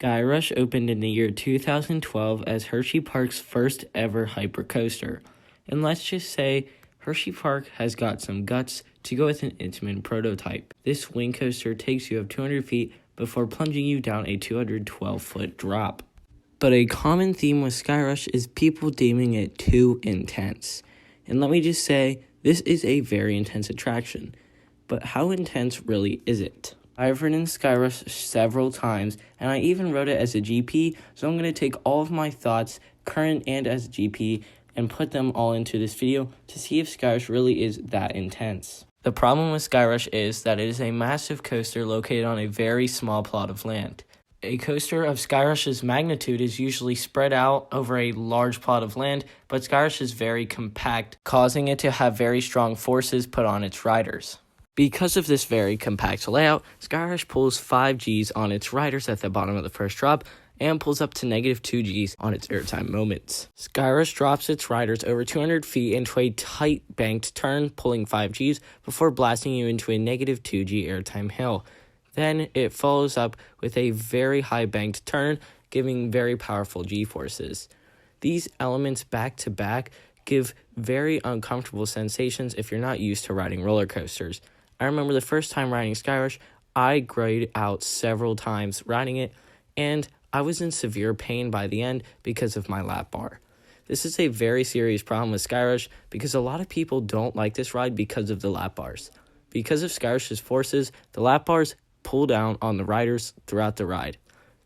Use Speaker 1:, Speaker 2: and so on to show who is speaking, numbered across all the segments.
Speaker 1: Skyrush opened in the year 2012 as Hershey Park's first ever hypercoaster. And let's just say Hershey Park has got some guts to go with an Intamin prototype. This wing coaster takes you up 200 feet before plunging you down a 212-foot drop. But a common theme with Skyrush is people deeming it too intense. And let me just say, this is a very intense attraction. But how intense really is it? I've ridden Skyrush several times, and I even rode it as a GP, so I'm going to take all of my thoughts, current and as a GP, and put them all into this video to see if Skyrush really is that intense. The problem with Skyrush is that it is a massive coaster located on a very small plot of land. A coaster of Skyrush's magnitude is usually spread out over a large plot of land, but Skyrush is very compact, causing it to have very strong forces put on its riders. Because of this very compact layout, Skyrush pulls 5 Gs on its riders at the bottom of the first drop and pulls up to negative 2 Gs on its airtime moments. Skyrush drops its riders over 200 feet into a tight banked turn, pulling 5 Gs before blasting you into a negative 2 G airtime hill. Then it follows up with a very high banked turn, giving very powerful G-forces. These elements back to back give very uncomfortable sensations if you're not used to riding roller coasters. I remember the first time riding Skyrush, I grayed out several times riding it, and I was in severe pain by the end because of my lap bar. This is a very serious problem with Skyrush because a lot of people don't like this ride because of the lap bars. Because of Skyrush's forces, the lap bars pull down on the riders throughout the ride.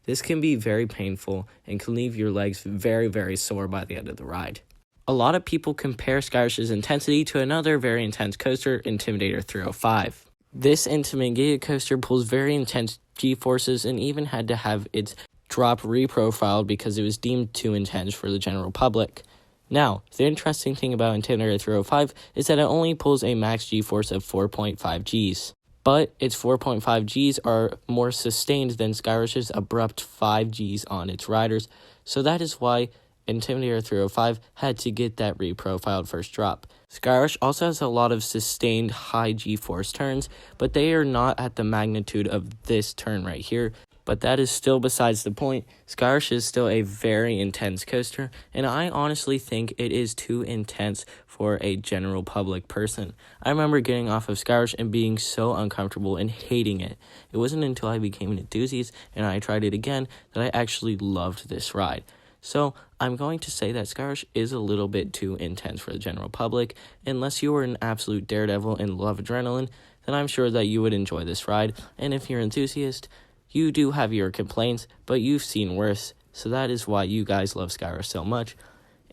Speaker 1: This can be very painful and can leave your legs very, very sore by the end of the ride. A lot of people compare Skyrush's intensity to another very intense coaster, Intimidator 305. This Intamin Giga coaster pulls very intense G-forces and even had to have its drop reprofiled because it was deemed too intense for the general public. Now, the interesting thing about Intimidator 305 is that it only pulls a max G-force of 4.5 Gs. But its 4.5 Gs are more sustained than Skyrush's abrupt 5 Gs on its riders, so that is why Intimidator 305 had to get that reprofiled first drop. Skyrush also has a lot of sustained high G-force turns, but they are not at the magnitude of this turn right here. But that is still besides the point. Skyrush is still a very intense coaster, and I honestly think it is too intense for a general public person. I remember getting off of Skyrush and being so uncomfortable and hating it. It wasn't until I became an enthusiast and I tried it again that I actually loved this ride. So I'm going to say that Skyrush is a little bit too intense for the general public. Unless you are an absolute daredevil and love adrenaline, then I'm sure that you would enjoy this ride. And if you're an enthusiast, you do have your complaints, but you've seen worse. So that is why you guys love Skyrush so much.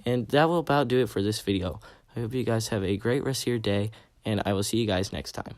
Speaker 1: And that will about do it for this video. I hope you guys have a great rest of your day, and I will see you guys next time.